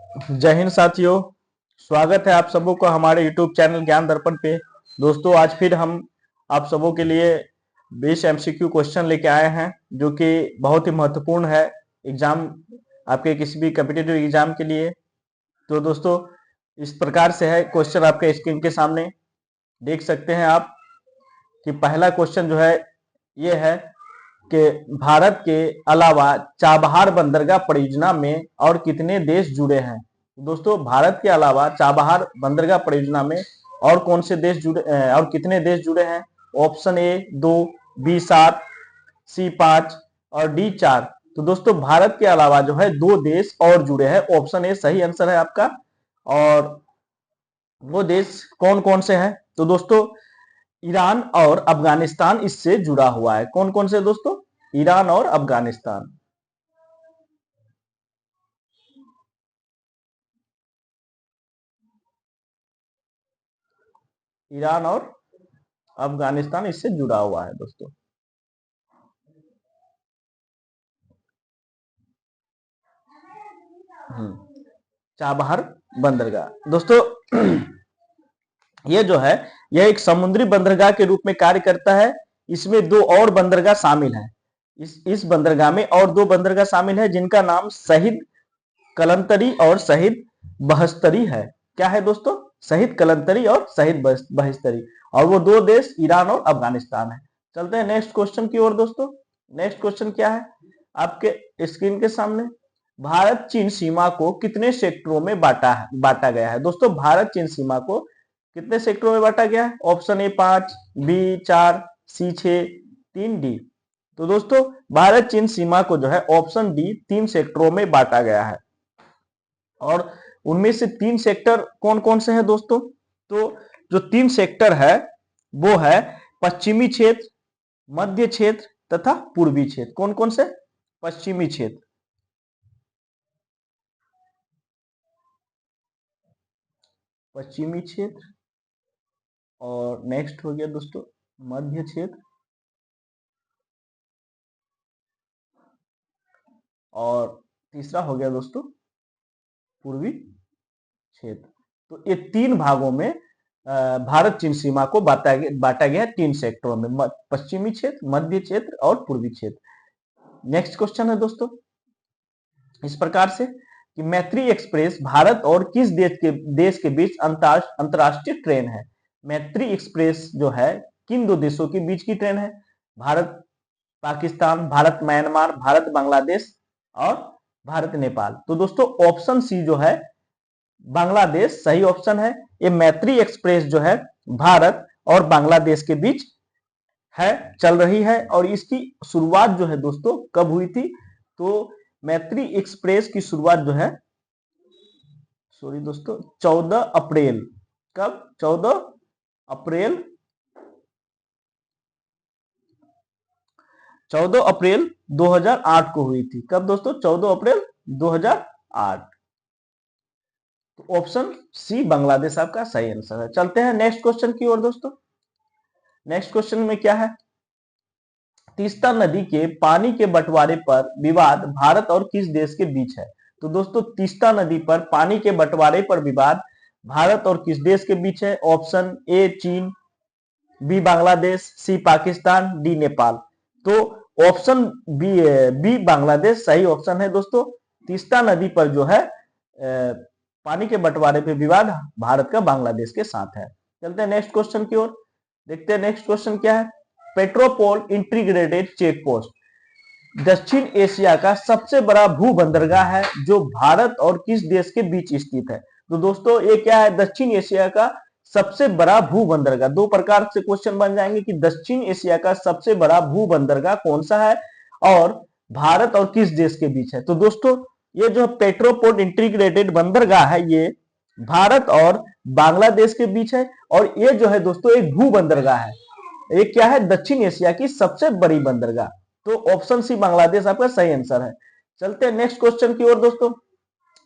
जय हिंद साथियों। स्वागत है आप सबों का हमारे YouTube चैनल ज्ञान दर्पण पे। दोस्तों, आज फिर हम आप सबों के लिए 20 MCQ क्वेश्चन लेके आए हैं, जो कि बहुत ही महत्वपूर्ण है एग्जाम, आपके किसी भी कॉम्पिटिटिव एग्जाम के लिए। तो दोस्तों, इस प्रकार से है क्वेश्चन आपके स्क्रीन के सामने देख सकते हैं आप कि पहला क्वेश्चन जो है ये है कि भारत के अलावा चाबहार बंदरगाह परियोजना में और कितने देश जुड़े हैं। दोस्तों, भारत के अलावा चाबहार बंदरगाह परियोजना में और कौन से देश जुड़े और कितने देश जुड़े हैं। ऑप्शन ए 2, बी 7, सी 5 और डी 4। तो दोस्तों, भारत के अलावा जो है 2 देश और जुड़े हैं। ऑप्शन ए सही आंसर है आपका। और वो देश कौन कौन से हैं? तो दोस्तों, ईरान और अफगानिस्तान इससे जुड़ा हुआ है। कौन कौन से दोस्तों? ईरान और अफगानिस्तान। ईरान और अफगानिस्तान इससे जुड़ा हुआ है दोस्तों। चाबहार बंदरगाह दोस्तों ये जो है यह एक समुद्री बंदरगाह के रूप में कार्य करता है। इसमें 2 और बंदरगाह शामिल हैं। इस बंदरगाह में और 2 बंदरगाह शामिल है, जिनका नाम शहीद कलंतरी और शहीद बहस्तरी है। क्या है दोस्तों? शहीद कलंतरी और शहीद बहस्तरी। और वो 2 देश ईरान और अफगानिस्तान है। चलते हैं नेक्स्ट क्वेश्चन की ओर दोस्तों। नेक्स्ट क्वेश्चन क्या है आपके स्क्रीन के सामने? भारत चीन सीमा को कितने सेक्टरों में बांटा गया है। दोस्तों, भारत चीन सीमा को कितने सेक्टरों में बांटा गया है? Option A 5, B 4, C 6, 3, D. तो दोस्तों, भारत चीन सीमा को जो है ऑप्शन डी 3 सेक्टरों में बांटा गया है। और उनमें से 3 सेक्टर कौन कौन से हैं दोस्तों? तो जो 3 सेक्टर है वो है पश्चिमी क्षेत्र, मध्य क्षेत्र तथा पूर्वी क्षेत्र। कौन कौन से? पश्चिमी क्षेत्र, पश्चिमी क्षेत्र, और नेक्स्ट हो गया दोस्तों मध्य क्षेत्र, और तीसरा हो गया दोस्तों पूर्वी क्षेत्र। तो ये 3 भागों में भारत चीन सीमा को बांटा गया है 3 सेक्टरों में, पश्चिमी क्षेत्र, मध्य क्षेत्र और पूर्वी क्षेत्र। नेक्स्ट क्वेश्चन है दोस्तों इस प्रकार से कि मैत्री एक्सप्रेस भारत और किस देश के बीच अंतरराष्ट्रीय ट्रेन है। मैत्री एक्सप्रेस जो है किन 2 देशों के बीच की ट्रेन है? भारत पाकिस्तान, भारत म्यांमार, भारत बांग्लादेश और भारत नेपाल। तो दोस्तों, ऑप्शन सी जो है बांग्लादेश सही ऑप्शन है। ये मैत्री एक्सप्रेस जो है भारत और बांग्लादेश के बीच है, चल रही है। और इसकी शुरुआत जो है दोस्तों कब हुई थी? तो मैत्री एक्सप्रेस की शुरुआत जो है, सॉरी दोस्तों, 14 अप्रैल। कब? 14 अप्रैल 14 अप्रैल 2008 को हुई थी। कब दोस्तों? 14 अप्रैल 2008। तो ऑप्शन सी बांग्लादेश आपका सही आंसर है। चलते हैं नेक्स्ट क्वेश्चन की ओर दोस्तों। नेक्स्ट क्वेश्चन में क्या है? तीस्ता नदी के पानी के बंटवारे पर विवाद भारत और किस देश के बीच है। तो दोस्तों, तीस्ता नदी पर पानी के बंटवारे पर विवाद भारत और किस देश के बीच है? ऑप्शन ए चीन, बी बांग्लादेश, सी पाकिस्तान, डी नेपाल। तो ऑप्शन बी बांग्लादेश सही ऑप्शन है दोस्तों। तीस्ता नदी पर जो है पानी के बंटवारे पे विवाद भारत का बांग्लादेश के साथ है। चलते हैं नेक्स्ट क्वेश्चन की ओर, देखते हैं नेक्स्ट क्वेश्चन क्या है। पेट्रोपोल इंटीग्रेटेड चेक पोस्ट दक्षिण एशिया का सबसे बड़ा भू बंदरगाह है जो भारत और किस देश के बीच स्थित है। तो दोस्तों, ये क्या है? दक्षिण एशिया का सबसे बड़ा भू बंदरगाह। 2 प्रकार से क्वेश्चन बन जाएंगे कि दक्षिण एशिया का सबसे बड़ा भू बंदरगाह कौन सा है और भारत और किस देश के बीच है। तो दोस्तों, ये जो पेट्रोपोर्ट इंटीग्रेटेड बंदरगाह है ये भारत और बांग्लादेश के बीच है। और ये जो है दोस्तों एक भू बंदरगाह है। ये क्या है? दक्षिण एशिया की सबसे बड़ी बंदरगाह। तो ऑप्शन सी बांग्लादेश आपका सही आंसर है। चलते हैं नेक्स्ट क्वेश्चन की ओर दोस्तों।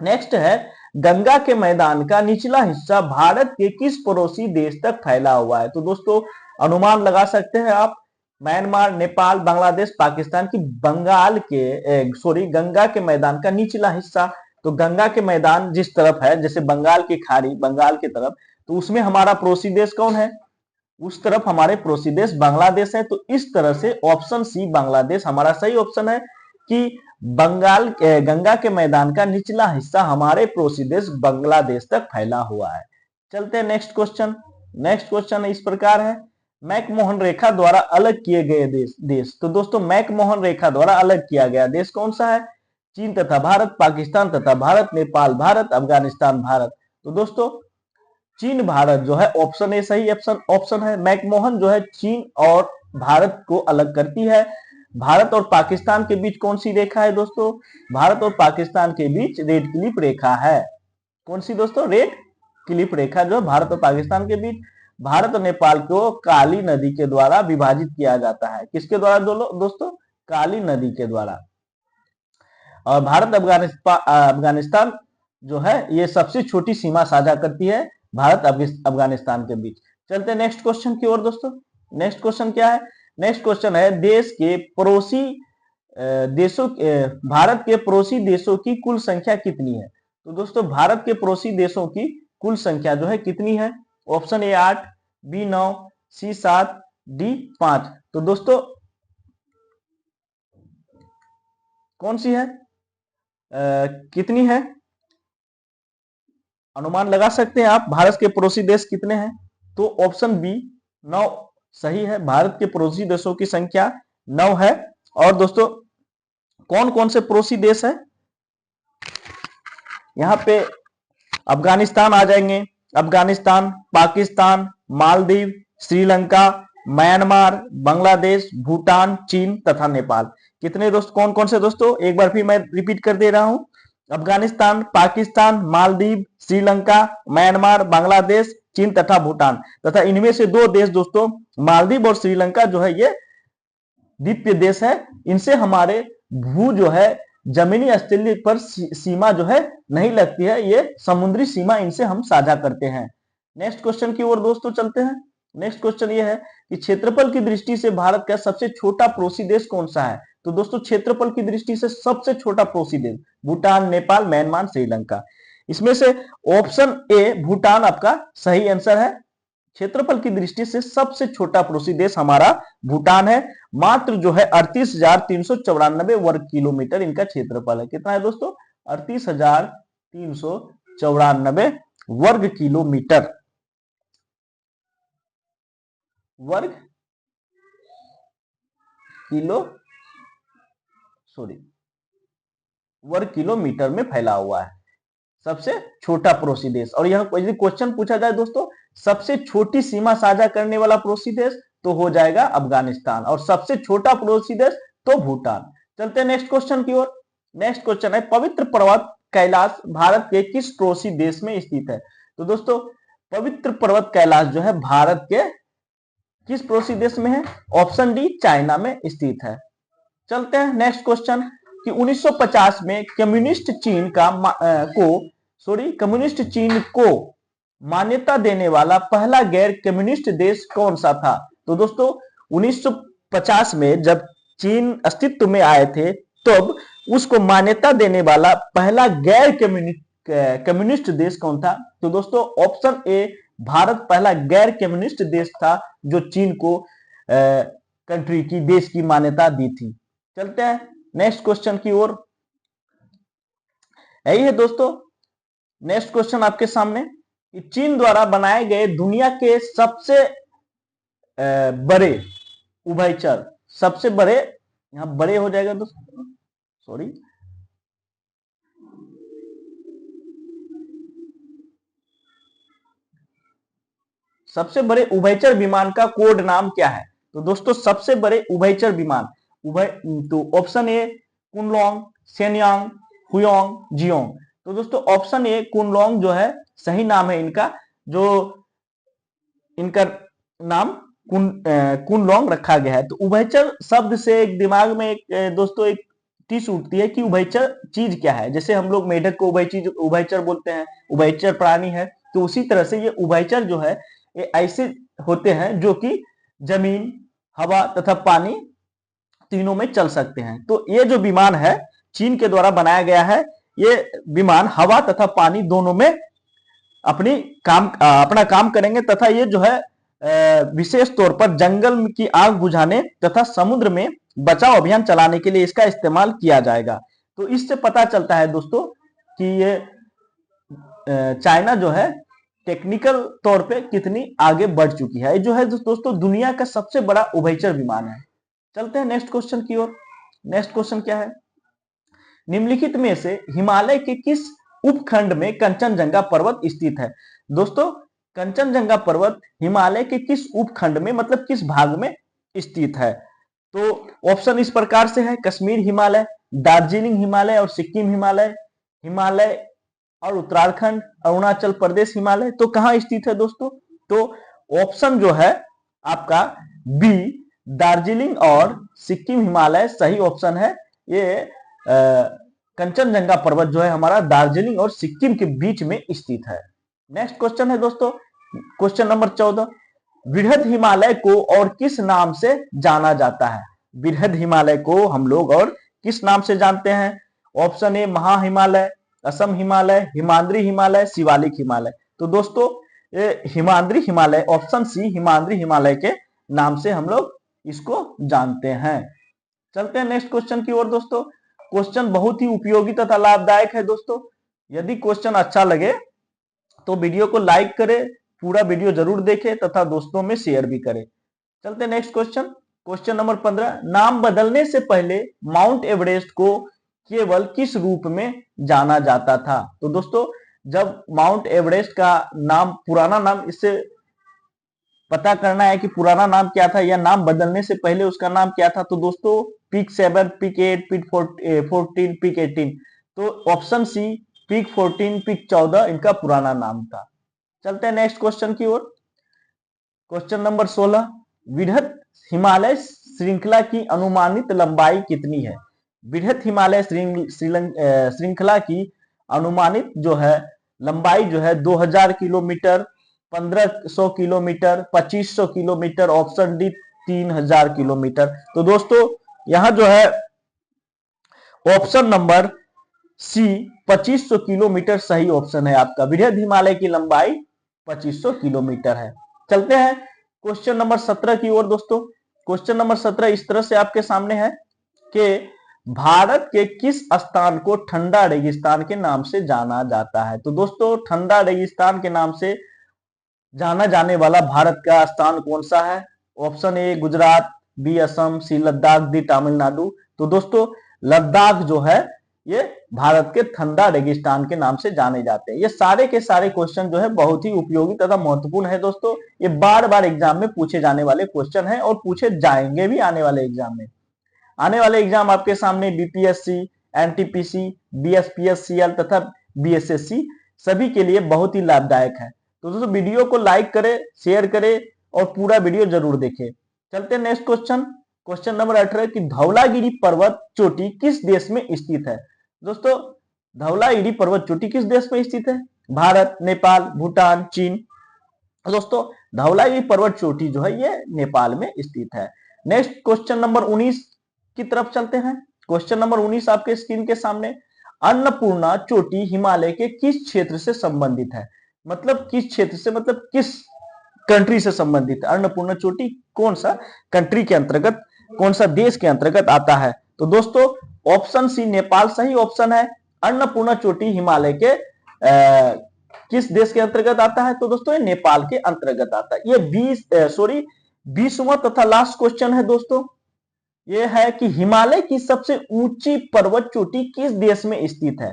नेक्स्ट है गंगा के मैदान का निचला हिस्सा भारत के किस पड़ोसी देश तक फैला हुआ है। तो दोस्तों, अनुमान लगा सकते हैं आप, म्यांमार, नेपाल, बांग्लादेश, पाकिस्तान की गंगा के मैदान का निचला हिस्सा तो गंगा के मैदान जिस तरफ है, जैसे बंगाल की खाड़ी बंगाल की तरफ, तो उसमें हमारा पड़ोसी देश कौन है? उस तरफ हमारे पड़ोसी देश बांग्लादेश है। तो इस तरह से ऑप्शन सी बांग्लादेश हमारा सही ऑप्शन है कि बंगाल गंगा के मैदान का निचला हिस्सा हमारे पड़ोसी देश बांग्लादेश तक फैला हुआ है। चलते हैं नेक्स्ट क्वेश्चन। नेक्स्ट क्वेश्चन इस प्रकार है, मैकमोहन रेखा द्वारा अलग किए गए देश। तो दोस्तों मैकमोहन रेखा द्वारा अलग किया गया देश कौन सा है? चीन तथा भारत, पाकिस्तान तथा भारत, नेपाल भारत, अफगानिस्तान भारत। तो दोस्तों चीन भारत जो है ऑप्शन ए सही ऑप्शन है। मैकमोहन जो है चीन और भारत को अलग करती है। भारत और पाकिस्तान के बीच कौन सी रेखा है दोस्तों? भारत और पाकिस्तान के बीच रेड क्लिफ रेखा है। कौन सी दोस्तों? रेड क्लिफ रेखा जो है भारत और पाकिस्तान के बीच। भारत और नेपाल को काली नदी के द्वारा विभाजित किया जाता है। किसके द्वारा दोस्तों? काली नदी के द्वारा। और भारत अफगानिस्तान जो है ये सबसे छोटी सीमा साझा करती है भारत अफगानिस्तान के बीच। चलते हैं नेक्स्ट क्वेश्चन की ओर दोस्तों। नेक्स्ट क्वेश्चन क्या है? नेक्स्ट क्वेश्चन है देश के पड़ोसी देशों भारत के पड़ोसी देशों की कुल संख्या कितनी है? तो दोस्तों भारत के पड़ोसी देशों की कुल संख्या जो है कितनी है? Option A 8, B 9, C 7, D 5। तो दोस्तों कौन सी है? कितनी है? अनुमान लगा सकते हैं आप भारत के पड़ोसी देश कितने हैं? तो ऑप्शन बी 9 सही है। भारत के पड़ोसी देशों की संख्या 9 है। और दोस्तों कौन कौन से पड़ोसी देश है? यहां पे अफगानिस्तान आ जाएंगे, अफगानिस्तान, पाकिस्तान, मालदीव, श्रीलंका, म्यांमार, बांग्लादेश, भूटान, चीन तथा नेपाल। कितने दोस्त कौन कौन से दोस्तों? एक बार फिर मैं रिपीट कर दे रहा हूं, अफगानिस्तान, पाकिस्तान, मालदीव, श्रीलंका, म्यांमार, बांग्लादेश, चीन तथा भूटान। तथा इनमें से 2 देश दोस्तों मालदीव और श्रीलंका जो है ये द्वीपीय देश है। इनसे हमारे भू जो है जमीनी स्थल पर सीमा जो है नहीं लगती है, ये समुद्री सीमा इनसे हम साझा करते हैं। नेक्स्ट क्वेश्चन की ओर दोस्तों चलते हैं। नेक्स्ट क्वेश्चन ये है कि क्षेत्रफल की दृष्टि से भारत का सबसे छोटा पड़ोसी देश कौन सा है? तो दोस्तों क्षेत्रफल की दृष्टि से सबसे छोटा पड़ोसी देश भूटान, नेपाल, म्यांमार, श्रीलंका। इसमें से ऑप्शन ए भूटान आपका सही आंसर है। क्षेत्रफल की दृष्टि से सबसे छोटा पड़ोसी देश हमारा भूटान है। मात्र जो है 38,394 वर्ग किलोमीटर इनका क्षेत्रफल है। कितना है दोस्तों? 38,394 वर्ग किलोमीटर। वर्ग किलोमीटर में फैला हुआ है सबसे छोटा पड़ोसी देश। और यह यदि क्वेश्चन पूछा जाए दोस्तों सबसे छोटी सीमा साझा करने वाला पड़ोसी देश तो हो जाएगा अफगानिस्तान, और सबसे छोटा पड़ोसी देश तो भूटान। चलते हैं नेक्स्ट क्वेश्चन की ओर। नेक्स्ट क्वेश्चन है पवित्र पर्वत कैलाश भारत के किस पड़ोसी देश में स्थित है? तो दोस्तों पवित्र पर्वत कैलाश जो है भारत के किस पड़ोसी देश में है? ऑप्शन डी चाइना में स्थित है। चलते हैं नेक्स्ट क्वेश्चन कि 1950 में कम्युनिस्ट चीन को मान्यता देने वाला पहला गैर कम्युनिस्ट देश कौन सा था? तो दोस्तों 1950 में जब चीन अस्तित्व में आए थे तब उसको मान्यता देने वाला पहला गैर कम्युनिस्ट देश कौन था? तो दोस्तों ऑप्शन ए भारत पहला गैर कम्युनिस्ट देश था जो चीन को कंट्री की देश की मान्यता दी थी। चलते हैं नेक्स्ट क्वेश्चन की ओर। यही है दोस्तों नेक्स्ट क्वेश्चन आपके सामने कि चीन द्वारा बनाए गए दुनिया के सबसे बड़े उभयचर, सबसे बड़े यहां बड़े हो जाएगा दोस्तों, सॉरी सबसे बड़े उभयचर विमान का कोड नाम क्या है? तो दोस्तों सबसे बड़े उभयचर विमान तो ऑप्शन ए कुनलोंग, शेनयांग, हुयोंग, जियोंग। तो दोस्तों ऑप्शन ए कुनलोंग जो है सही नाम है इनका, जो इनका नाम कुनलोंग रखा गया है। तो उभयचर शब्द से एक दिमाग में एक दोस्तों एक टीस उठती है कि उभयचर चीज क्या है। जैसे हम लोग मेढक को उभयचर बोलते हैं, उभयचर प्राणी है। तो उसी तरह से ये उभयचर जो है ये ऐसे होते हैं जो कि जमीन, हवा तथा पानी तीनों में चल सकते हैं। तो ये जो विमान है चीन के द्वारा बनाया गया है, ये विमान हवा तथा पानी दोनों में अपना काम करेंगे तथा ये जो है विशेष तौर पर जंगल की आग बुझाने तथा समुद्र में बचाव अभियान चलाने के लिए इसका इस्तेमाल किया जाएगा। तो इससे पता चलता है दोस्तों कि ये चाइना जो है टेक्निकल तौर पे कितनी आगे बढ़ चुकी है। जो है दोस्तों दुनिया का सबसे बड़ा उभयचर विमान है। चलते हैं नेक्स्ट क्वेश्चन की ओर। नेक्स्ट क्वेश्चन क्या है, निम्नलिखित में से हिमालय के किस उपखंड में कंचनजंगा पर्वत स्थित है। दोस्तों कंचनजंगा पर्वत हिमालय के किस उपखंड में मतलब किस भाग में स्थित है। तो ऑप्शन इस प्रकार से है, कश्मीर हिमालय, दार्जिलिंग हिमालय और सिक्किम हिमालय, हिमालय और उत्तराखंड, अरुणाचल प्रदेश हिमालय। तो कहां स्थित है दोस्तों, तो ऑप्शन जो है आपका बी दार्जिलिंग और सिक्किम हिमालय सही ऑप्शन है। ये कंचनजंगा पर्वत जो है हमारा दार्जिलिंग और सिक्किम के बीच में स्थित है। नेक्स्ट क्वेश्चन है दोस्तों क्वेश्चन नंबर 14, वृहद हिमालय को और किस नाम से जाना जाता है। वृहद हिमालय को हम लोग और किस नाम से जानते हैं। ऑप्शन ए महा हिमालय, असम हिमालय, हिमाद्री हिमालय, शिवालिक हिमालय। तो दोस्तों हिमाद्री हिमालय, ऑप्शन सी हिमाद्री हिमालय के नाम से हम लोग इसको जानते हैं। चलते हैं नेक्स्ट क्वेश्चन की ओर दोस्तों। क्वेश्चन बहुत ही उपयोगी तथा लाभदायक है दोस्तों। यदि क्वेश्चन अच्छा लगे तो वीडियो को लाइक करें, पूरा वीडियो जरूर देखें तथा दोस्तों में शेयर भी करें। चलते हैं नेक्स्ट क्वेश्चन। क्वेश्चन नंबर 15, नाम बदलने से पहले माउंट एवरेस्ट को केवल किस रूप में जाना जाता था। तो दोस्तों जब माउंट एवरेस्ट का नाम पुराना नाम, इससे पता करना है कि पुराना नाम क्या था या नाम बदलने से पहले उसका नाम क्या था। तो दोस्तों पिक 7, पिक 8, पिक 14, पिक 18। तो ऑप्शन सी पिक 14, पिक 14 इनका पुराना नाम था। चलते हैं नेक्स्ट क्वेश्चन की ओर। क्वेश्चन नंबर 16, वृहद हिमालय श्रृंखला की अनुमानित लंबाई कितनी है। वृहद हिमालय श्रृंखला की अनुमानित जो है लंबाई जो है 2000 kilometre, 1500 kilometre, 2500 kilometre, option D 3000 kilometre. तो दोस्तों यहां जो है ऑप्शन नंबर सी 2500 किलोमीटर सही ऑप्शन है आपका। वृहद हिमालय की लंबाई 2500 किलोमीटर है। चलते हैं क्वेश्चन नंबर 17 की ओर दोस्तों। क्वेश्चन नंबर 17 इस तरह से आपके सामने है कि भारत के किस स्थान को ठंडा रेगिस्तान के नाम से जाना जाता है। तो दोस्तों ठंडा रेगिस्तान के नाम से जाना जाने वाला भारत का स्थान कौन सा है। Option A Gujarat, B Assam, C Ladakh, D Tamil Nadu. तो दोस्तों लद्दाख जो है ये भारत के ठंडा रेगिस्तान के नाम से जाने जाते हैं। ये सारे के सारे क्वेश्चन जो है बहुत ही उपयोगी तथा महत्वपूर्ण है दोस्तों। ये बार बार एग्जाम में पूछे जाने वाले क्वेश्चन है और पूछे जाएंगे भी आने वाले एग्जाम में। आने वाले एग्जाम आपके सामने बीपीएससी, एनटीपीसी, बीएसपीएससीएल तथा बीएसएससी सभी के लिए बहुत ही लाभदायक है। तो दोस्तों वीडियो को लाइक करें, शेयर करें और पूरा वीडियो जरूर देखें। चलते हैं नेक्स्ट क्वेश्चन। क्वेश्चन नंबर 18 कि धौलागिरी पर्वत चोटी किस देश में स्थित है। दोस्तों धौलागिरी पर्वत चोटी किस देश में स्थित है। भारत, नेपाल, भूटान, चीन। दोस्तों धौलागिरी पर्वत चोटी जो है ये नेपाल में स्थित है। नेक्स्ट क्वेश्चन नंबर 19 की तरफ चलते हैं। क्वेश्चन नंबर 19 आपके स्क्रीन के सामने, अन्नपूर्णा चोटी हिमालय के किस क्षेत्र से संबंधित है। मतलब किस क्षेत्र से, मतलब किस कंट्री से संबंधित है। अन्नपूर्णा चोटी कौन सा कंट्री के अंतर्गत, कौन सा देश के अंतर्गत आता है। तो दोस्तों ऑप्शन सी नेपाल सही ऑप्शन है। अन्नपूर्णा चोटी हिमालय के किस देश के अंतर्गत आता है। तो दोस्तों ये नेपाल के अंतर्गत आता है। ये 20वां तथा लास्ट क्वेश्चन है दोस्तों। ये है कि हिमालय की सबसे ऊंची पर्वत चोटी किस देश में स्थित है।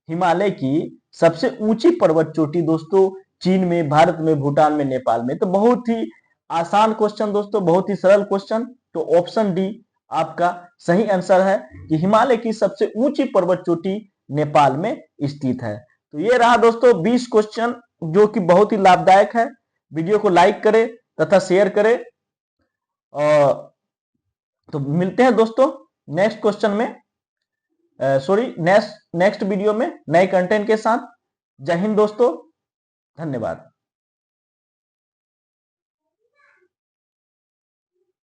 हिमालय की सबसे ऊंची पर्वत चोटी दोस्तों चीन में, भारत में, भूटान में, नेपाल में। तो बहुत ही आसान क्वेश्चन दोस्तों, बहुत ही सरल क्वेश्चन। तो ऑप्शन डी आपका सही आंसर है कि हिमालय की सबसे ऊंची पर्वत चोटी नेपाल में स्थित है। तो ये रहा दोस्तों 20 क्वेश्चन जो कि बहुत ही लाभदायक है। वीडियो को लाइक करें तथा शेयर करें। और तो मिलते हैं दोस्तों नेक्स्ट क्वेश्चन में, नेक्स्ट वीडियो में नए कंटेंट के साथ। जय हिंद दोस्तों, धन्यवाद।